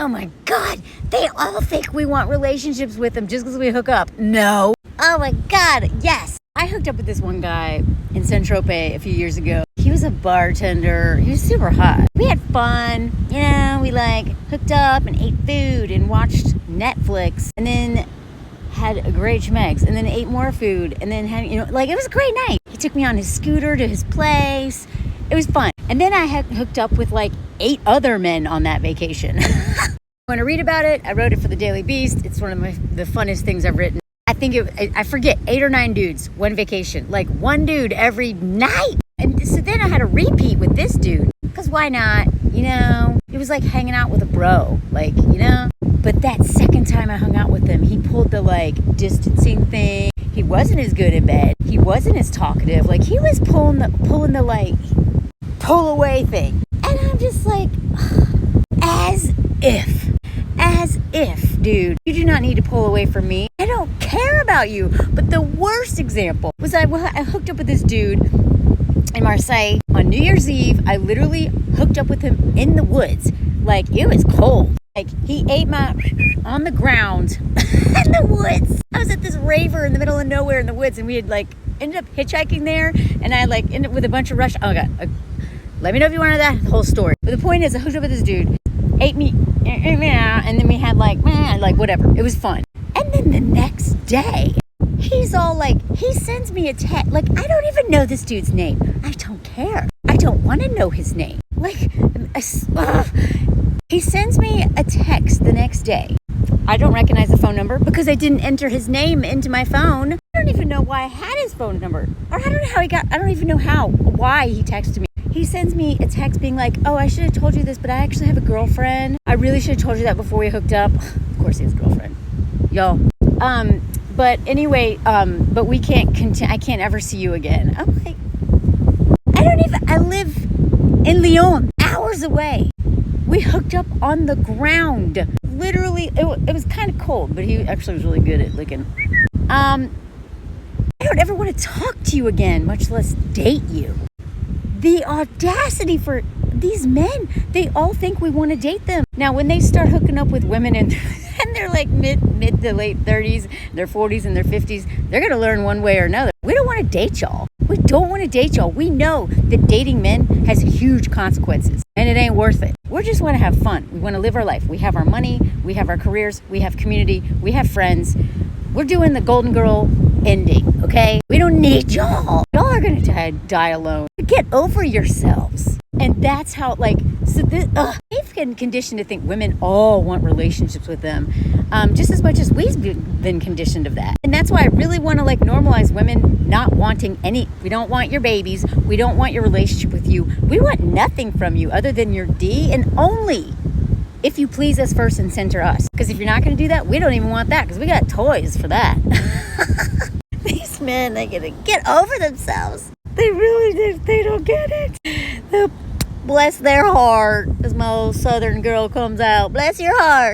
Oh my God, they all think we want relationships with them just because we hook up. No. Oh my God, yes. I hooked up with this one guy in Saint-Tropez a few years ago. He was a bartender. He was super hot. We had fun. You know, we like hooked up and ate food and watched Netflix and then had a great schmegs and then ate more food and then had, you know, like it was a great night. He took me on his scooter to his place. It was fun. And then I had hooked up with like 8 other men on that vacation. Want to read about it? I wrote it for the Daily Beast. It's one of the funnest things I've written. I forget, 8 or 9 dudes, one vacation. Like one dude every night. And so then I had a repeat with this dude. Because why not? You know, it was like hanging out with a bro. Like, you know? But that second time I hung out with him, he pulled the like distancing thing. He wasn't as good in bed. He wasn't as talkative. Like he was pulling the like pull away thing. And I'm just like, as if, dude, you do not need to pull away from me. I don't care about you. But the worst example was I hooked up with this dude in Marseille on New Year's Eve. I literally hooked up with him in the woods. Like it was cold. Like he ate my on the ground in the woods. I was at this raver in the middle of nowhere in the woods, and we had like ended up hitchhiking there, and I like ended up with a bunch of Russian. Oh God, let me know if you want to know that whole story. But the point is, I hooked up with this dude, ate me, and then we had like whatever. It was fun. And then the next day, he's all like, he sends me a text. Like I don't even know this dude's name. I don't care. I don't want to know his name. Like. He sends me a text the next day. I don't recognize the phone number because I didn't enter his name into my phone. I don't even know why I had his phone number. Or I don't know how I don't even know why he texted me. He sends me a text being like, oh, I should have told you this, but I actually have a girlfriend. I really should have told you that before we hooked up. Of course he has a girlfriend. Y'all. But anyway, but we can't I can't ever see you again. I'm like, I live in Lyon, hours away. We hooked up on the ground. Literally, it was kind of cold, but he actually was really good at licking. I don't ever want to talk to you again, much less date you. The audacity for these men, they all think we want to date them. Now, when they start hooking up with women and they're like mid to late 30s, their 40s and their 50s, they're going to learn one way or another. We don't want to date y'all. We don't want to date y'all. We know that dating men has huge consequences and it ain't worth it. We just want to have fun. We want to live our life. We have our money. We have our careers. We have community. We have friends. We're doing the Golden Girl ending, okay? We don't need y'all. Y'all are going to die alone. Get over yourselves. And that's how, like, so this, they've been conditioned to think women all want relationships with them, just as much as we've been conditioned of that. And that's why I really want to, like, normalize women not wanting we don't want your babies. We don't want your relationship with you. We want nothing from you other than your D, and only if you please us first and center us. Because if you're not going to do that, we don't even want that, because we got toys for that. These men, they're going to get over themselves. They don't get it. Bless their heart, as my old Southern girl comes out. Bless your heart.